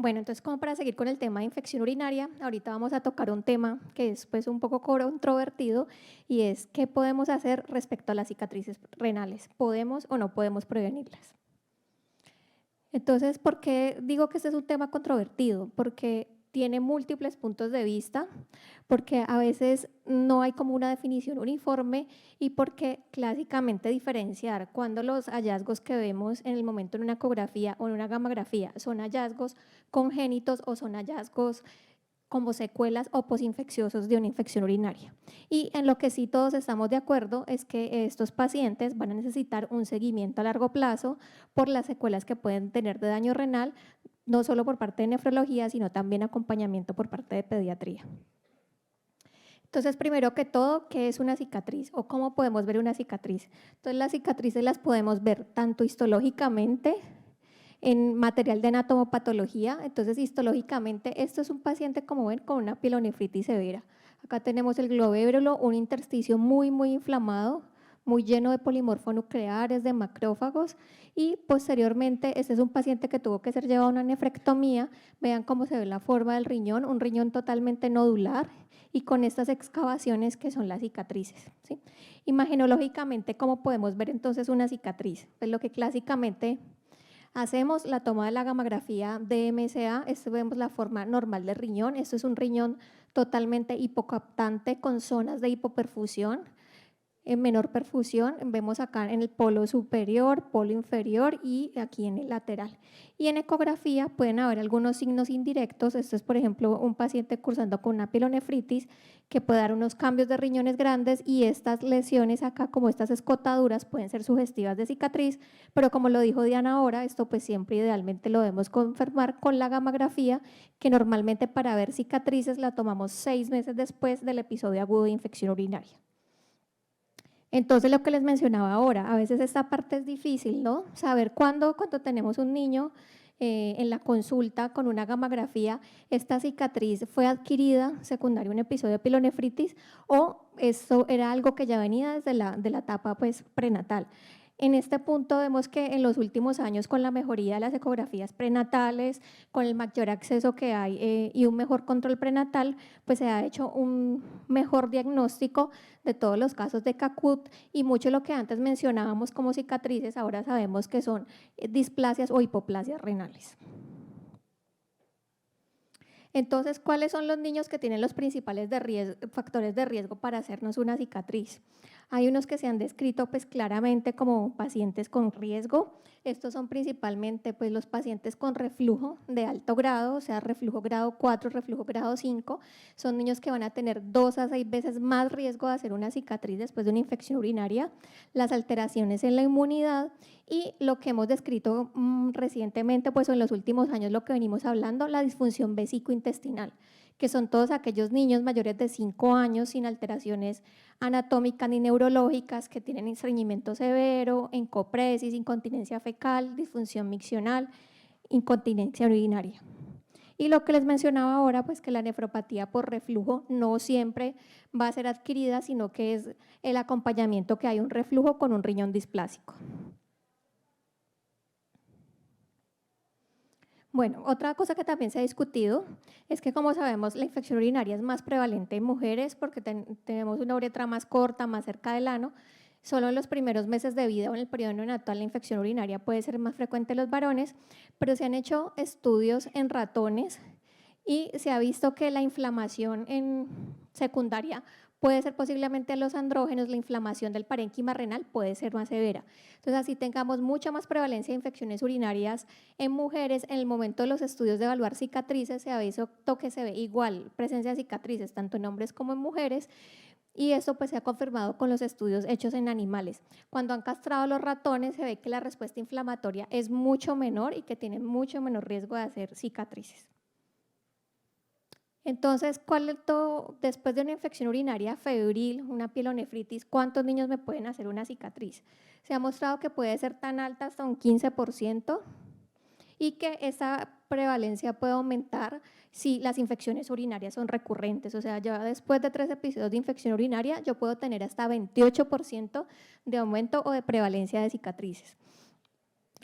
Bueno, entonces como para seguir con el tema de infección urinaria, ahorita vamos a tocar un tema que es pues un poco controvertido y es qué podemos hacer respecto a las cicatrices renales. ¿Podemos o no podemos prevenirlas? Entonces, ¿por qué digo que este es un tema controvertido? Porque tiene múltiples puntos de vista, porque a veces no hay como una definición uniforme y porque clásicamente diferenciar cuando los hallazgos que vemos en el momento en una ecografía o en una gamografía son hallazgos congénitos o son hallazgos como secuelas o posinfecciosos de una infección urinaria. Y en lo que sí todos estamos de acuerdo es que estos pacientes van a necesitar un seguimiento a largo plazo por las secuelas que pueden tener de daño renal, no solo por parte de nefrología, sino también acompañamiento por parte de pediatría. Entonces, primero que todo, ¿qué es una cicatriz o cómo podemos ver una cicatriz? Entonces, las cicatrices las podemos ver tanto histológicamente, en material de anatomopatología. Entonces, histológicamente, esto es un paciente, como ven, con una pielonefritis severa. Acá tenemos el glomérulo, un intersticio muy inflamado, muy lleno de polimorfonucleares, de macrófagos, y posteriormente este es un paciente que tuvo que ser llevado a una nefrectomía. Vean cómo se ve la forma del riñón, un riñón totalmente nodular y con estas excavaciones que son las cicatrices, ¿sí? Imagenológicamente, ¿cómo podemos ver entonces una cicatriz? Pues lo que clásicamente hacemos la toma de la gamografía de MSA, esto vemos la forma normal del riñón, esto es un riñón totalmente hipocaptante con zonas de hipoperfusión, en menor perfusión, vemos acá en el polo superior, polo inferior y aquí en el lateral. Y en ecografía pueden haber algunos signos indirectos, esto es por ejemplo un paciente cursando con una pielonefritis que puede dar unos cambios de riñones grandes y estas lesiones acá como estas escotaduras pueden ser sugestivas de cicatriz, pero como lo dijo Diana ahora, esto pues siempre idealmente lo debemos confirmar con la gamografía, que normalmente para ver cicatrices la tomamos 6 meses después del episodio agudo de infección urinaria. Entonces, lo que les mencionaba ahora, a veces esta parte es difícil, ¿no? Saber cuándo, cuando tenemos un niño en la consulta con una gamografía, esta cicatriz fue adquirida secundaria a un episodio de pilonefritis o esto era algo que ya venía desde la etapa pues, prenatal. En este punto vemos que en los últimos años, con la mejoría de las ecografías prenatales, con el mayor acceso que hay y un mejor control prenatal, pues se ha hecho un mejor diagnóstico de todos los casos de CACUT y mucho de lo que antes mencionábamos como cicatrices, ahora sabemos que son displasias o hipoplasias renales. Entonces, ¿cuáles son los niños que tienen los principales factores de riesgo para hacernos una cicatriz? Hay unos que se han descrito pues claramente como pacientes con riesgo. Estos son principalmente pues los pacientes con reflujo de alto grado, o sea, reflujo grado 4, reflujo grado 5. Son niños que van a tener 2 a 6 veces más riesgo de hacer una cicatriz después de una infección urinaria. Las alteraciones en la inmunidad y lo que hemos descrito recientemente, pues en los últimos años lo que venimos hablando, la disfunción vesicointestinal, que son todos aquellos niños mayores de 5 años sin alteraciones anatómicas ni neurológicas que tienen estreñimiento severo, encopresis, incontinencia fecal, disfunción miccional, incontinencia urinaria. Y lo que les mencionaba ahora, pues que la nefropatía por reflujo no siempre va a ser adquirida, sino que es el acompañamiento que hay un reflujo con un riñón displásico. Bueno, otra cosa que también se ha discutido es que, como sabemos, la infección urinaria es más prevalente en mujeres porque tenemos una uretra más corta, más cerca del ano. Solo en los primeros meses de vida o en el periodo neonatal la infección urinaria puede ser más frecuente en los varones, pero se han hecho estudios en ratones y se ha visto que la inflamación en secundaria puede ser posiblemente en los andrógenos, la inflamación del parénquima renal puede ser más severa. Entonces, así tengamos mucha más prevalencia de infecciones urinarias en mujeres, en el momento de los estudios de evaluar cicatrices se ha visto que se ve igual presencia de cicatrices tanto en hombres como en mujeres y eso pues se ha confirmado con los estudios hechos en animales. Cuando han castrado los ratones se ve que la respuesta inflamatoria es mucho menor y que tienen mucho menor riesgo de hacer cicatrices. Entonces, después de una infección urinaria febril, una pielonefritis, ¿cuántos niños me pueden hacer una cicatriz? Se ha mostrado que puede ser tan alta hasta un 15% y que esa prevalencia puede aumentar si las infecciones urinarias son recurrentes, o sea, ya después de 3 episodios de infección urinaria yo puedo tener hasta 28% de aumento o de prevalencia de cicatrices.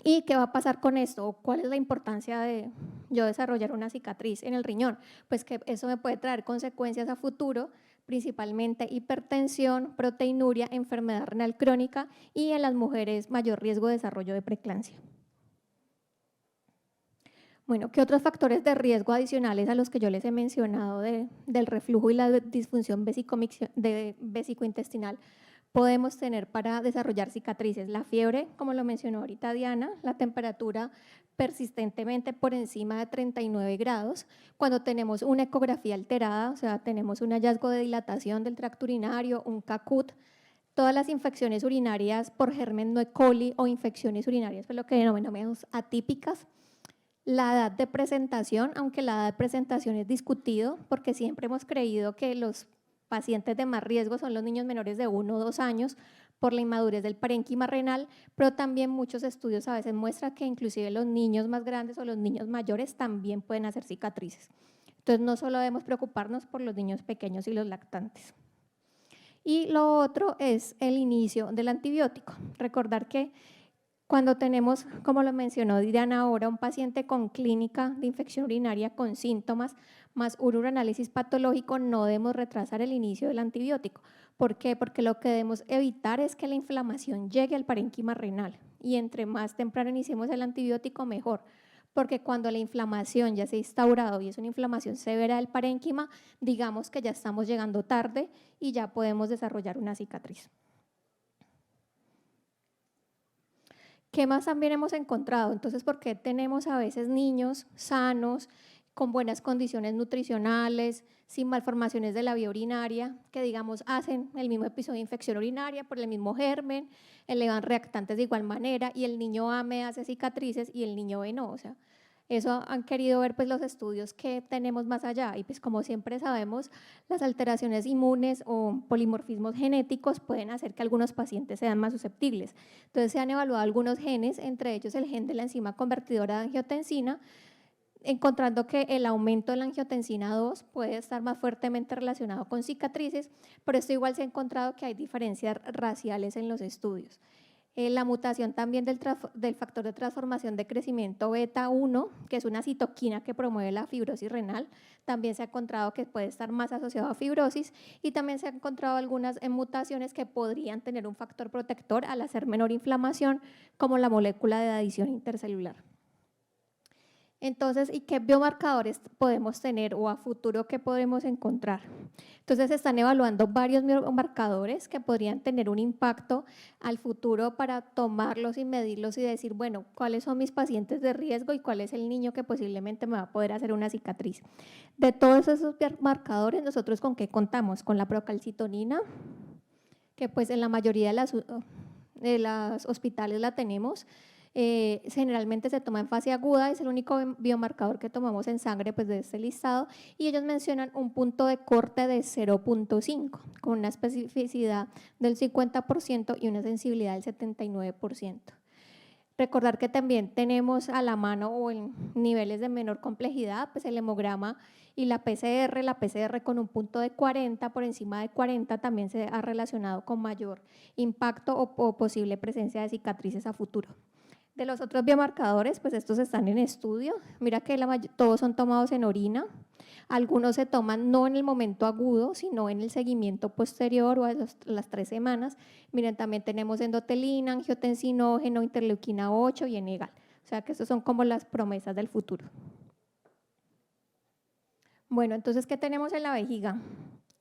¿Y qué va a pasar con esto? ¿O cuál es la importancia de yo desarrollar una cicatriz en el riñón? Pues que eso me puede traer consecuencias a futuro, principalmente hipertensión, proteinuria, enfermedad renal crónica y en las mujeres mayor riesgo de desarrollo de preeclampsia. Bueno, ¿qué otros factores de riesgo adicionales a los que yo les he mencionado del reflujo y la disfunción vesicointestinal podemos tener para desarrollar cicatrices? La fiebre, como lo mencionó ahorita Diana, la temperatura persistentemente por encima de 39 grados, cuando tenemos una ecografía alterada, o sea, tenemos un hallazgo de dilatación del tracto urinario, un CACUT, todas las infecciones urinarias por germen no E. coli o infecciones urinarias, pues lo que denominamos atípicas. La edad de presentación, aunque la edad de presentación es discutido, porque siempre hemos creído que los pacientes de más riesgo son los niños menores de 1 o 2 años por la inmadurez del parénquima renal, pero también muchos estudios a veces muestran que inclusive los niños más grandes o los niños mayores también pueden hacer cicatrices. Entonces no solo debemos preocuparnos por los niños pequeños y los lactantes. Y lo otro es el inicio del antibiótico. Recordar que cuando tenemos, como lo mencionó Diana ahora, un paciente con clínica de infección urinaria con síntomas más un uroanálisis patológico, no debemos retrasar el inicio del antibiótico. ¿Por qué? Porque lo que debemos evitar es que la inflamación llegue al parénquima renal y entre más temprano iniciemos el antibiótico, mejor. Porque cuando la inflamación ya se ha instaurado y es una inflamación severa del parénquima, digamos que ya estamos llegando tarde y ya podemos desarrollar una cicatriz. ¿Qué más también hemos encontrado? Entonces, ¿por qué tenemos a veces niños sanos, con buenas condiciones nutricionales, sin malformaciones de la vía urinaria, que digamos hacen el mismo episodio de infección urinaria por el mismo germen, elevan reactantes de igual manera y el niño A me hace cicatrices y el niño B no? O sea, eso han querido ver pues los estudios que tenemos más allá y pues como siempre sabemos, las alteraciones inmunes o polimorfismos genéticos pueden hacer que algunos pacientes sean más susceptibles. Entonces se han evaluado algunos genes, entre ellos el gen de la enzima convertidora de angiotensina, encontrando que el aumento de la angiotensina 2 puede estar más fuertemente relacionado con cicatrices, pero esto igual se ha encontrado que hay diferencias raciales en los estudios. La mutación también del factor de transformación de crecimiento beta 1, que es una citoquina que promueve la fibrosis renal, también se ha encontrado que puede estar más asociado a fibrosis y también se han encontrado algunas mutaciones que podrían tener un factor protector al hacer menor inflamación, como la molécula de adición intercelular. Entonces, ¿y qué biomarcadores podemos tener o a futuro qué podemos encontrar? Entonces, se están evaluando varios biomarcadores que podrían tener un impacto al futuro para tomarlos y medirlos y decir, bueno, ¿cuáles son mis pacientes de riesgo y cuál es el niño que posiblemente me va a poder hacer una cicatriz? De todos esos biomarcadores, ¿nosotros con qué contamos? Con la procalcitonina, que pues en la mayoría de las hospitales la tenemos. Generalmente se toma en fase aguda, es el único biomarcador que tomamos en sangre pues, de este listado y ellos mencionan un punto de corte de 0.5 con una especificidad del 50% y una sensibilidad del 79%. Recordar que también tenemos a la mano o en niveles de menor complejidad, pues el hemograma y la PCR con un punto de 40, por encima de 40 también se ha relacionado con mayor impacto o posible presencia de cicatrices a futuro. De los otros biomarcadores, pues estos están en estudio. Mira que todos son tomados en orina. Algunos se toman no en el momento agudo, sino en el seguimiento posterior o a las 3 semanas. Miren, también tenemos endotelina, angiotensinógeno, interleuquina 8 y enegal. O sea que estos son como las promesas del futuro. Bueno, entonces, ¿qué tenemos en la vejiga?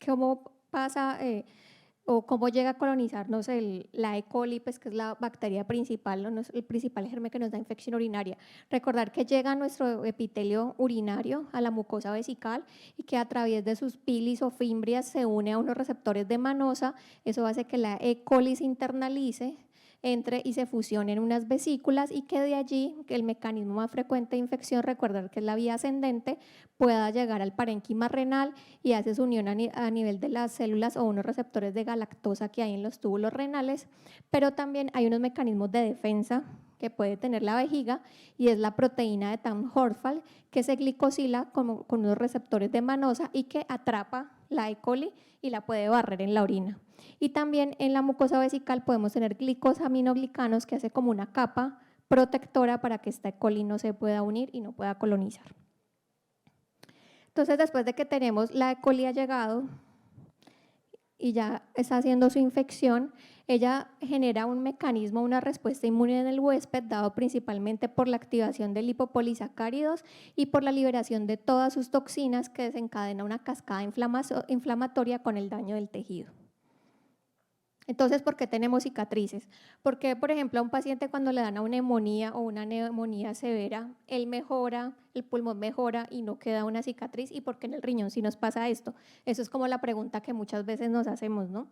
¿Cómo pasa o cómo llega a colonizarnos la E. coli, pues, que es la bacteria principal, el principal germen que nos da infección urinaria? Recordar que llega a nuestro epitelio urinario, a la mucosa vesical, y que a través de sus pilis o fimbrias se une a unos receptores de manosa. Eso hace que la E. coli se internalice, entre y se fusione en unas vesículas y que de allí, que el mecanismo más frecuente de infección, recordar que es la vía ascendente, pueda llegar al parénquima renal y hace su unión a nivel de las células o unos receptores de galactosa que hay en los túbulos renales, pero también hay unos mecanismos de defensa que puede tener la vejiga y es la proteína de Tamm-Horfall que se glicosila con unos receptores de manosa y que atrapa la E. coli y la puede barrer en la orina. Y también en la mucosa vesical podemos tener glicosaminoglicanos que hace como una capa protectora para que esta E. coli no se pueda unir y no pueda colonizar. Entonces, después de que tenemos la E. coli ha llegado y ya está haciendo su infección, ella genera un mecanismo, una respuesta inmune en el huésped, dado principalmente por la activación de lipopolisacáridos y por la liberación de todas sus toxinas, que desencadena una cascada inflamatoria con el daño del tejido. Entonces, ¿por qué tenemos cicatrices? Porque, por ejemplo, a un paciente cuando le dan a una neumonía o una neumonía severa, él mejora, el pulmón mejora y no queda una cicatriz? ¿Y por qué en el riñón sí nos pasa esto? Eso es como la pregunta que muchas veces nos hacemos, ¿no?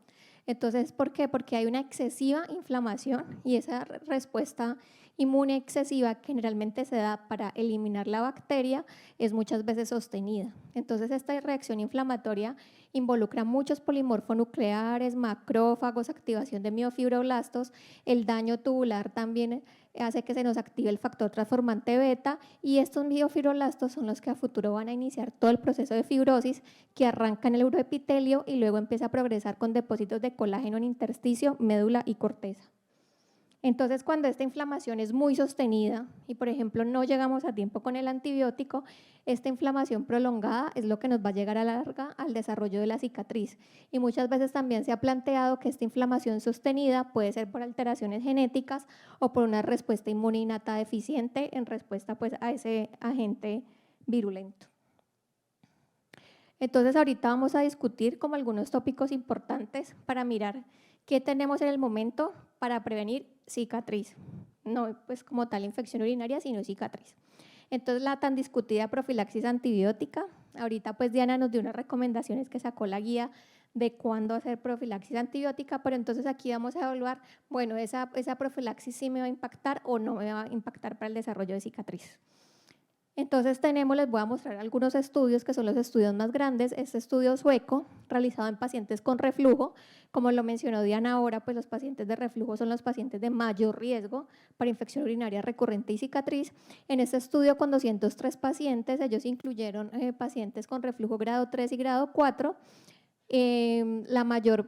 Entonces, ¿por qué? Porque hay una excesiva inflamación y esa respuesta inmune excesiva que generalmente se da para eliminar la bacteria es muchas veces sostenida. Entonces, esta reacción inflamatoria involucra muchos polimorfonucleares, macrófagos, activación de miofibroblastos, el daño tubular también hace que se nos active el factor transformante beta y estos miofibroblastos son los que a futuro van a iniciar todo el proceso de fibrosis que arranca en el uroepitelio y luego empieza a progresar con depósitos de colágeno en intersticio, médula y corteza. Entonces, cuando esta inflamación es muy sostenida y, por ejemplo, no llegamos a tiempo con el antibiótico, esta inflamación prolongada es lo que nos va a llegar a la larga al desarrollo de la cicatriz. Y muchas veces también se ha planteado que esta inflamación sostenida puede ser por alteraciones genéticas o por una respuesta inmune innata deficiente en respuesta pues, a ese agente virulento. Entonces, ahorita vamos a discutir como algunos tópicos importantes para mirar qué tenemos en el momento para prevenir cicatriz. No pues como tal infección urinaria, sino cicatriz. Entonces, la tan discutida profilaxis antibiótica. Ahorita pues Diana nos dio unas recomendaciones que sacó la guía de cuándo hacer profilaxis antibiótica, pero entonces aquí vamos a evaluar, bueno, esa profilaxis sí me va a impactar o no me va a impactar para el desarrollo de cicatriz. Entonces les voy a mostrar algunos estudios que son los estudios más grandes. Este estudio sueco realizado en pacientes con reflujo, como lo mencionó Diana ahora, pues los pacientes de reflujo son los pacientes de mayor riesgo para infección urinaria recurrente y cicatriz. En este estudio con 203 pacientes, ellos incluyeron pacientes con reflujo grado 3 y grado 4. La mayor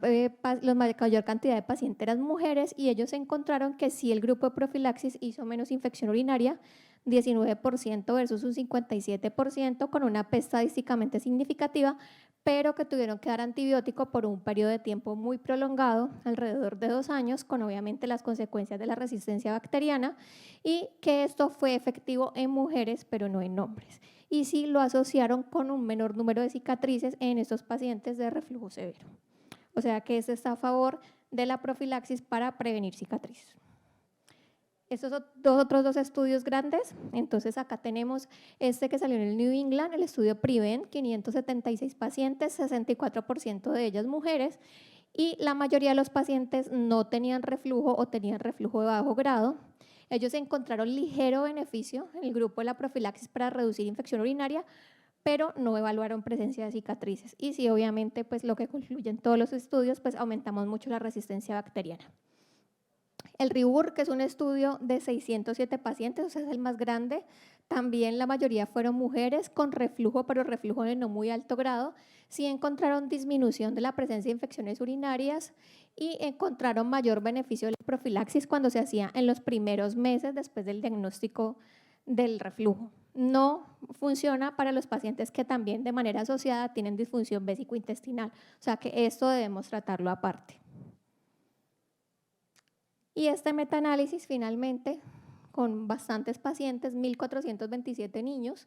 cantidad de pacientes eran mujeres y ellos encontraron que si el grupo de profilaxis hizo menos infección urinaria, 19% versus un 57%, con una P estadísticamente significativa, pero que tuvieron que dar antibiótico por un periodo de tiempo muy prolongado, alrededor de 2 años, con obviamente las consecuencias de la resistencia bacteriana, y que esto fue efectivo en mujeres, pero no en hombres. Y sí lo asociaron con un menor número de cicatrices en estos pacientes de reflujo severo. O sea que esto está a favor de la profilaxis para prevenir cicatrices. Estos son otros dos estudios grandes. Entonces, acá tenemos este que salió en el New England, el estudio PREVENT, 576 pacientes, 64% de ellas mujeres, y la mayoría de los pacientes no tenían reflujo o tenían reflujo de bajo grado. Ellos encontraron ligero beneficio en el grupo de la profilaxis para reducir infección urinaria, pero no evaluaron presencia de cicatrices. Y sí, obviamente, pues lo que concluyen todos los estudios, pues aumentamos mucho la resistencia bacteriana. El RIBUR, que es un estudio de 607 pacientes, o sea, es el más grande, también la mayoría fueron mujeres con reflujo, pero reflujo de no muy alto grado. Sí encontraron disminución de la presencia de infecciones urinarias y encontraron mayor beneficio de la profilaxis cuando se hacía en los primeros meses después del diagnóstico del reflujo. No funciona para los pacientes que también de manera asociada tienen disfunción vésico-intestinal, o sea que esto debemos tratarlo aparte. Y este metaanálisis finalmente, con bastantes pacientes, 1.427 niños,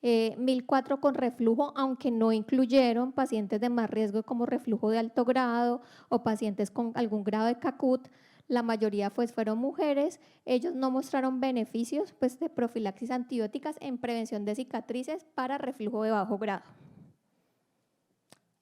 1.004 con reflujo, aunque no incluyeron pacientes de más riesgo como reflujo de alto grado o pacientes con algún grado de CACUT. La mayoría pues, fueron mujeres. Ellos no mostraron beneficios pues, de profilaxis antibióticas en prevención de cicatrices para reflujo de bajo grado.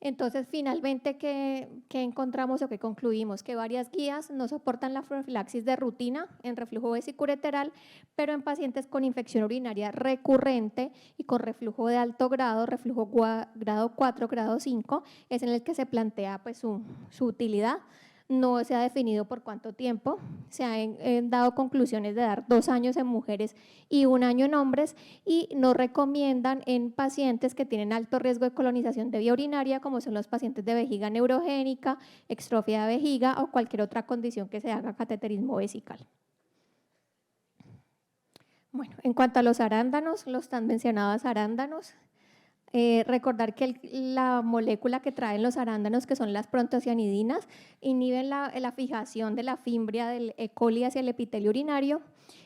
Entonces, finalmente, ¿qué encontramos o qué concluimos? Que varias guías no soportan la profilaxis de rutina en reflujo vesicureteral, pero en pacientes con infección urinaria recurrente y con reflujo de alto grado, reflujo grado 4, grado 5, es en el que se plantea pues, su utilidad. No se ha definido por cuánto tiempo, se han dado conclusiones de dar 2 años en mujeres y 1 año en hombres y no recomiendan en pacientes que tienen alto riesgo de colonización de vía urinaria, como son los pacientes de vejiga neurogénica, extrofia de vejiga o cualquier otra condición que se haga cateterismo vesical. Bueno, en cuanto a los arándanos, los tan mencionados arándanos, recordar que la molécula que traen los arándanos, que son las prontocianidinas, inhiben la fijación de la fimbria del E. coli hacia el epitelio urinario.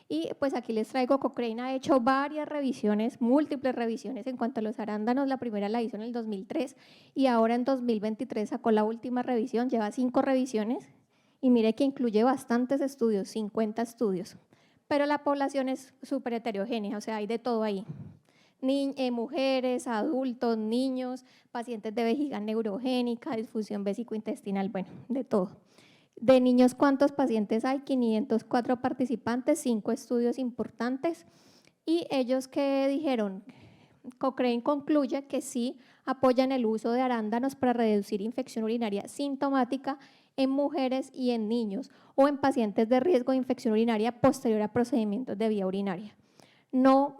Y pues aquí les traigo, Cochrane ha hecho varias revisiones, múltiples revisiones en cuanto a los arándanos. La primera la hizo en el 2003 y ahora en 2023 sacó la última revisión, lleva 5 revisiones y mire que incluye bastantes estudios, 50 estudios. Pero la población es súper heterogénea, o sea, hay de todo ahí. Mujeres, adultos, niños, pacientes de vejiga neurogénica, disfunción vésico-intestinal, bueno, de todo. De niños, ¿cuántos pacientes hay? 504 participantes, 5 estudios importantes. Y ellos que dijeron, Cochrane concluye que sí apoyan el uso de arándanos para reducir infección urinaria sintomática en mujeres y en niños o en pacientes de riesgo de infección urinaria posterior a procedimientos de vía urinaria. No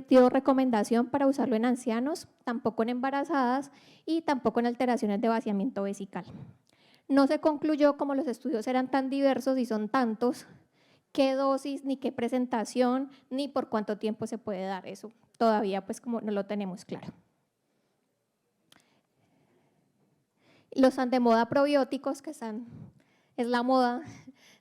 dio recomendación para usarlo en ancianos, tampoco en embarazadas y tampoco en alteraciones de vaciamiento vesical. No se concluyó, como los estudios eran tan diversos y son tantos, qué dosis, ni qué presentación, ni por cuánto tiempo se puede dar. Eso todavía pues como no lo tenemos claro. Los están de moda probióticos, que es la moda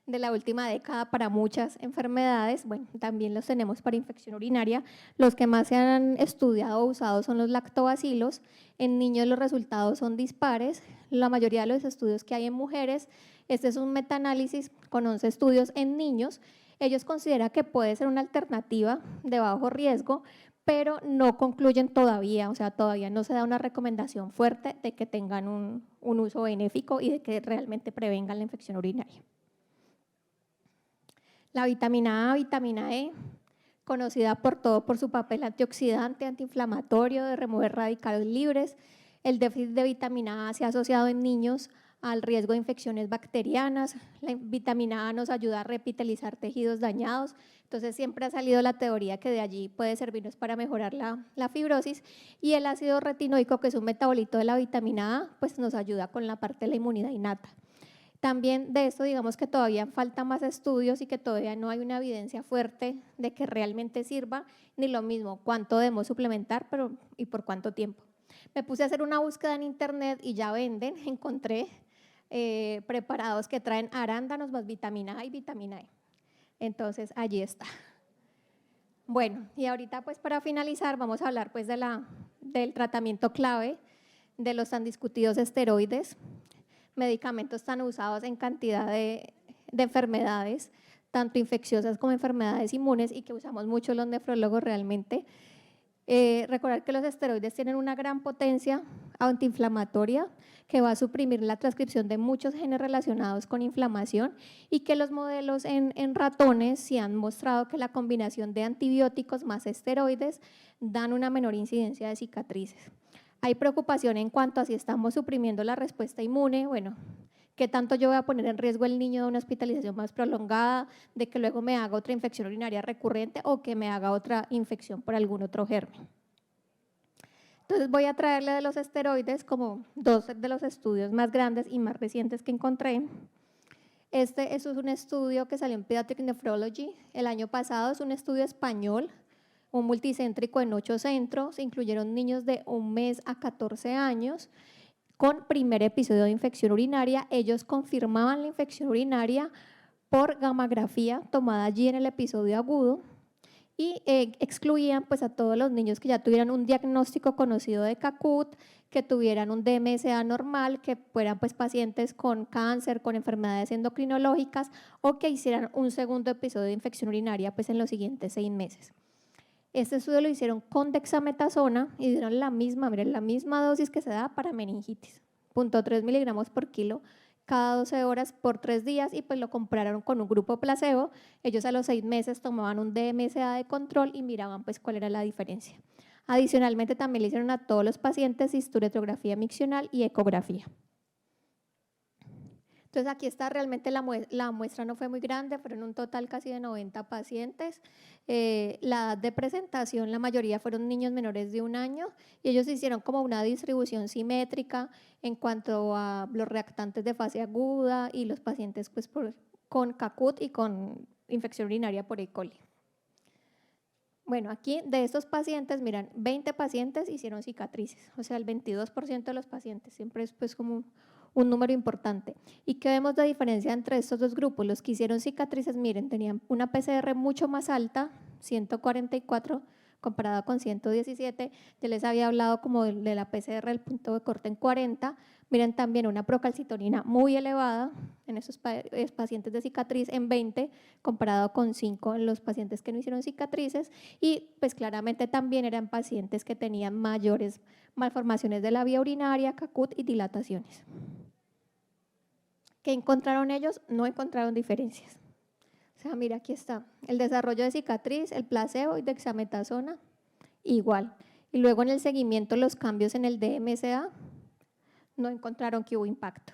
de la última década para muchas enfermedades, bueno, también los tenemos para infección urinaria. Los que más se han estudiado o usado son los lactobacilos. En niños los resultados son dispares. La mayoría de los estudios que hay en mujeres, este es un metaanálisis con 11 estudios en niños. Ellos consideran que puede ser una alternativa de bajo riesgo, pero no concluyen todavía, o sea, todavía no se da una recomendación fuerte de que tengan un uso benéfico y de que realmente prevengan la infección urinaria. La vitamina A, vitamina E, conocida por su papel antioxidante, antiinflamatorio, de remover radicales libres. El déficit de vitamina A se ha asociado en niños al riesgo de infecciones bacterianas. La vitamina A nos ayuda a repitalizar tejidos dañados. Entonces siempre ha salido la teoría que de allí puede servirnos para mejorar la fibrosis. Y el ácido retinoico, que es un metabolito de la vitamina A, pues nos ayuda con la parte de la inmunidad innata. También de esto digamos que todavía falta más estudios y que todavía no hay una evidencia fuerte de que realmente sirva, ni lo mismo cuánto debemos suplementar y por cuánto tiempo. Me puse a hacer una búsqueda en internet y ya venden, encontré preparados que traen arándanos más vitamina A y vitamina E. Entonces allí está. Bueno, y ahorita pues para finalizar vamos a hablar pues del tratamiento clave de los tan discutidos esteroides, medicamentos tan usados en cantidad de enfermedades, tanto infecciosas como enfermedades inmunes y que usamos mucho los nefrólogos realmente. Recordar que los esteroides tienen una gran potencia antiinflamatoria que va a suprimir la transcripción de muchos genes relacionados con inflamación y que los modelos en ratones sí han mostrado que la combinación de antibióticos más esteroides dan una menor incidencia de cicatrices. Hay preocupación en cuanto a si estamos suprimiendo la respuesta inmune, bueno, qué tanto yo voy a poner en riesgo el niño de una hospitalización más prolongada, de que luego me haga otra infección urinaria recurrente o que me haga otra infección por algún otro germen. Entonces voy a traerle de los esteroides como 2 de los estudios más grandes y más recientes que encontré. Eso es un estudio que salió en Pediatric Nephrology el año pasado, es un estudio español, un multicéntrico en 8 centros, incluyeron niños de 1 mes a 14 años con primer episodio de infección urinaria. Ellos confirmaban la infección urinaria por gammagrafía tomada allí en el episodio agudo y excluían pues a todos los niños que ya tuvieran un diagnóstico conocido de CACUT, que tuvieran un DMSA normal, que fueran pues pacientes con cáncer, con enfermedades endocrinológicas o que hicieran un segundo episodio de infección urinaria pues en los siguientes 6 meses. Este estudio lo hicieron con dexametasona y dieron la misma dosis que se da para meningitis, 0.3 miligramos por kilo cada 12 horas por 3 días y pues lo compararon con un grupo placebo. Ellos a los 6 meses tomaban un DMSA de control y miraban pues cuál era la diferencia. Adicionalmente también le hicieron a todos los pacientes historetrografía miccional y ecografía. Entonces aquí está, realmente la muestra no fue muy grande, fueron un total casi de 90 pacientes. La edad de presentación, la mayoría fueron niños menores de 1 año y ellos hicieron como una distribución simétrica en cuanto a los reactantes de fase aguda y los pacientes pues con CACUT y con infección urinaria por E. coli. Bueno, aquí de estos pacientes, miran, 20 pacientes hicieron cicatrices, o sea, el 22% de los pacientes, siempre es pues como un número importante. ¿Y qué vemos de diferencia entre estos dos grupos? Los que hicieron cicatrices, miren, tenían una PCR mucho más alta, 144 comparada con 117, ya les había hablado como de la PCR, el punto de corte en 40, miren también una procalcitonina muy elevada en esos pacientes de cicatriz en 20, comparado con 5 en los pacientes que no hicieron cicatrices, y pues claramente también eran pacientes que tenían mayores malformaciones de la vía urinaria, CACUT y dilataciones. ¿Qué encontraron ellos? No encontraron diferencias. O sea, mira, aquí está, el desarrollo de cicatriz, el placebo y dexametasona, igual. Y luego en el seguimiento los cambios en el DMSA, no encontraron que hubo impacto.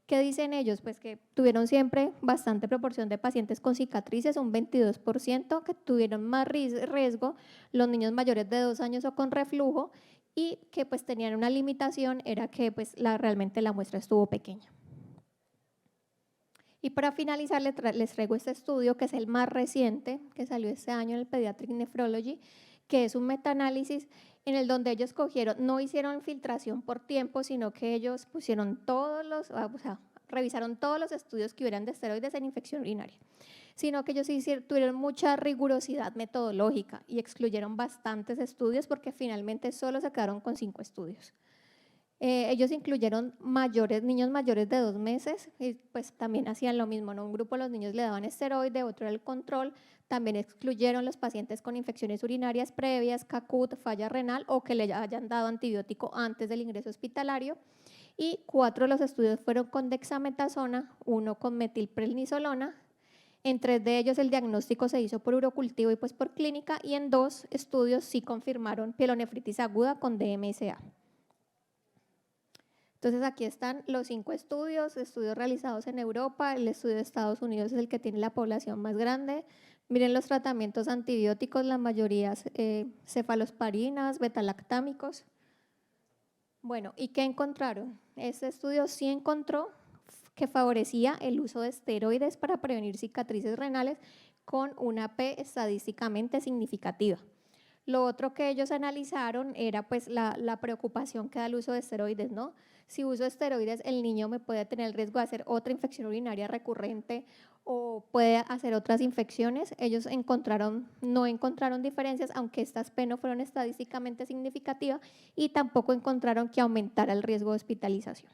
¿Qué dicen ellos? Pues que tuvieron siempre bastante proporción de pacientes con cicatrices, un 22%, que tuvieron más riesgo los niños mayores de 2 años o con reflujo, y que pues tenían una limitación, era que pues realmente la muestra estuvo pequeña. Y para finalizar les traigo este estudio que es el más reciente, que salió este año en el Pediatric Nephrology, que es un metaanálisis en el donde ellos no hicieron filtración por tiempo, sino que ellos pusieron revisaron todos los estudios que hubieran de esteroides en infección urinaria, sino que ellos tuvieron mucha rigurosidad metodológica y excluyeron bastantes estudios porque finalmente solo se quedaron con 5 estudios. Ellos incluyeron niños mayores de 2 meses y pues también hacían lo mismo, ¿no? Un grupo de los niños le daban esteroide, otro era el control, también excluyeron los pacientes con infecciones urinarias previas, CACUT, falla renal o que le hayan dado antibiótico antes del ingreso hospitalario, y 4 de los estudios fueron con dexametasona, 1 con metilprednisolona. En 3 de ellos el diagnóstico se hizo por urocultivo y pues por clínica, y en 2 estudios sí confirmaron pielonefritis aguda con DMSA. Entonces aquí están los 5 estudios realizados en Europa. El estudio de Estados Unidos es el que tiene la población más grande. Miren los tratamientos antibióticos, la mayoría cefalosparinas, betalactámicos. Bueno, ¿y qué encontraron? Este estudio sí encontró que favorecía el uso de esteroides para prevenir cicatrices renales con una P estadísticamente significativa. Lo otro que ellos analizaron era pues la preocupación que da el uso de esteroides, ¿no? Si uso esteroides, el niño me puede tener el riesgo de hacer otra infección urinaria recurrente o puede hacer otras infecciones. Ellos no encontraron diferencias, aunque estas P no fueron estadísticamente significativas, y tampoco encontraron que aumentara el riesgo de hospitalización.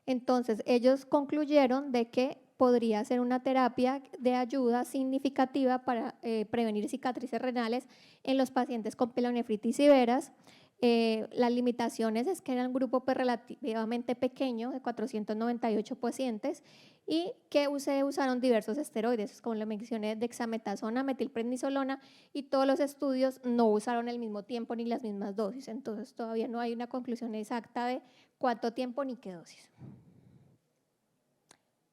Entonces, ellos concluyeron de que podría ser una terapia de ayuda significativa para prevenir cicatrices renales en los pacientes con pielonefritis severas. Las limitaciones es que era un grupo relativamente pequeño, de 498 pacientes, y que usaron diversos esteroides, como le mencioné, dexametasona, metilprednisolona, y todos los estudios no usaron el mismo tiempo ni las mismas dosis. Entonces, todavía no hay una conclusión exacta de cuánto tiempo ni qué dosis.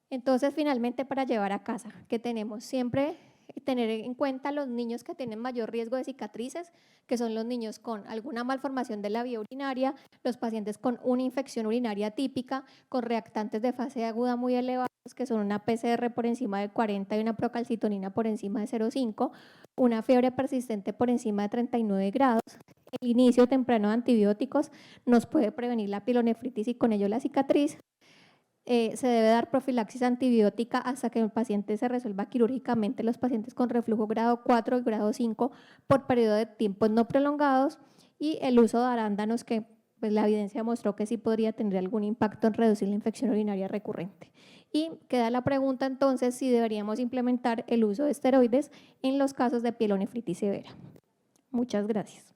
Entonces, finalmente, para llevar a casa, ¿qué tenemos? Siempre tener en cuenta los niños que tienen mayor riesgo de cicatrices, que son los niños con alguna malformación de la vía urinaria, los pacientes con una infección urinaria típica, con reactantes de fase aguda muy elevados, que son una PCR por encima de 40 y una procalcitonina por encima de 0,5, una fiebre persistente por encima de 39 grados. El inicio temprano de antibióticos nos puede prevenir la pielonefritis y con ello la cicatriz. Se debe dar profilaxis antibiótica hasta que el paciente se resuelva quirúrgicamente, los pacientes con reflujo grado 4 y grado 5 por periodo de tiempos no prolongados, y el uso de arándanos, que pues, la evidencia mostró que sí podría tener algún impacto en reducir la infección urinaria recurrente. Y queda la pregunta entonces si deberíamos implementar el uso de esteroides en los casos de pielonefritis severa. Muchas gracias.